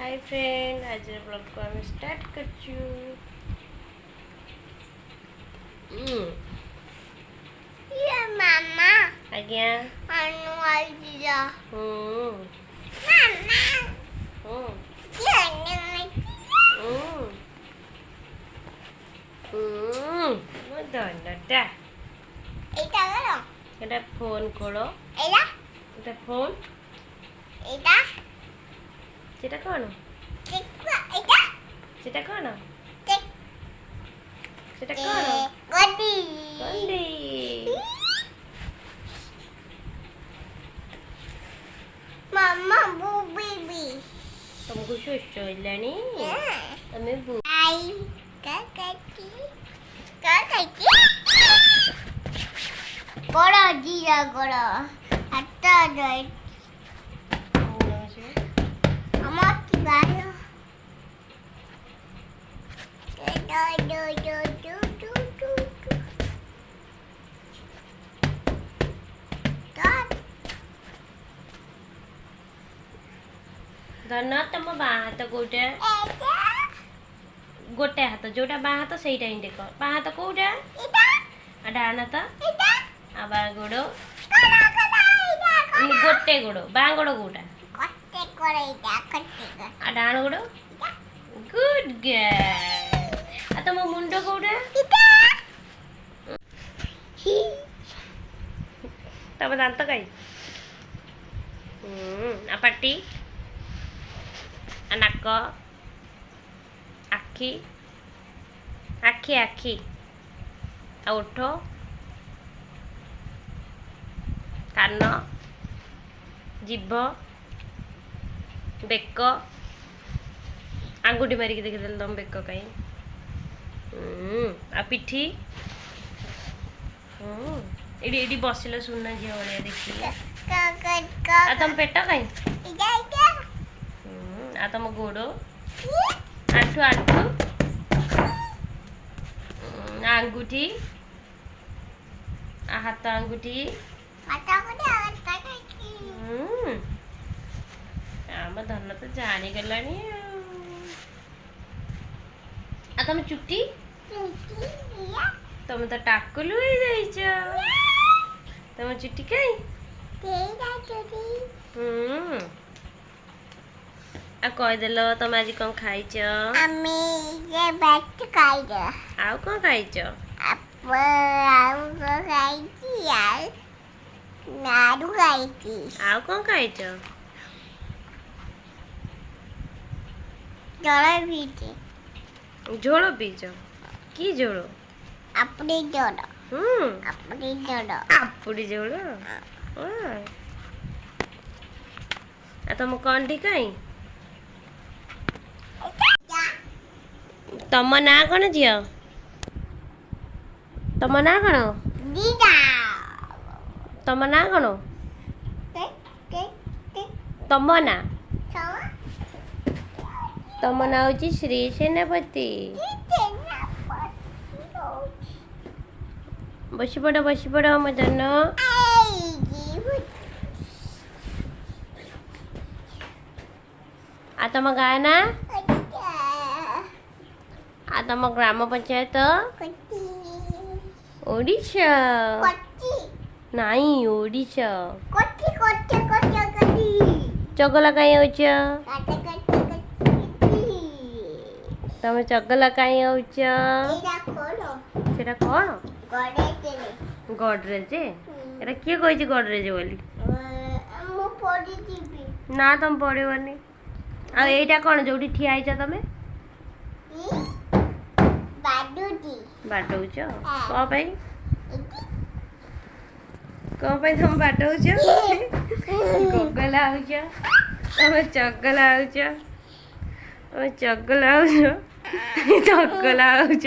Hi friend, आज blog को हम स्टार्ट करछु। ये मामा आज्ञा अनु आइजा मामा ये धन्यटा एटा करो एटा फोन खोलो एटा एटा फोन एटा सेटा कोन देखो एटा सेटा कोन देख सेटा कोन गड्डी गंडी मामा बू बेबी तुमको शोष होइलानी तमे बु आई काकाची गोड़ा जीरा गोड़ा आता जाए अम्मा की गायो धन तम बा हाथ गोटे गोटे हाथ जोटा बा हाथ सेटा ही देख बा हाथ कोटा आ डाण हाथ आ बा गोड़ गोटे गोड़ बा गोड़ कोटा आ डाण गोड़ गुड गर्ल आ तम मुंड कोटा तम दांत काई आ पट्टी आ नाक आखी आखी आखी आ ओठ कान जीभ बेक आंगुठी मारिक देखिदेल तुम बेक कहीं आ पिठी एडी एडी बसिल सुना झील भाया देखिए आ तुम पेट कहीं आ तुम गोड़ आंठू आंठू आंगुठी आ हाथ आंगुठी आम धन तो जानी गलानी आ तुम चुट्टी तुम तो टाकुलु हो जाइछ तुम चुट्टी कहीं आ कहीदेल तुम आज कौन खाइच आउ कौन खाइच आउ कौन खाइच झोल पीच की झोल अपनी जोड़ आपुड़ी झोल आ तुम कौन ठी कहीं तम ना कौन झी तम ना कौन तम ना कौन तम ना तम ना हूँ श्री सेनापति बसी पड़ मो धन आ तुम गाँ ना आ तुम ग्राम पंचायत ओडिशा नहीं ओडिशा चगला कहीं होच तुम चगला कहीं होच सेटा कौन गडरेज एटा किए कही गडरेज बोली ना तुम पढ़नी आ एटा कौन जो ठिया होइछ तमे बाडौच कौन तुम बाडौच गगला होच तुम चगला होच तुम चगला होच चगला होच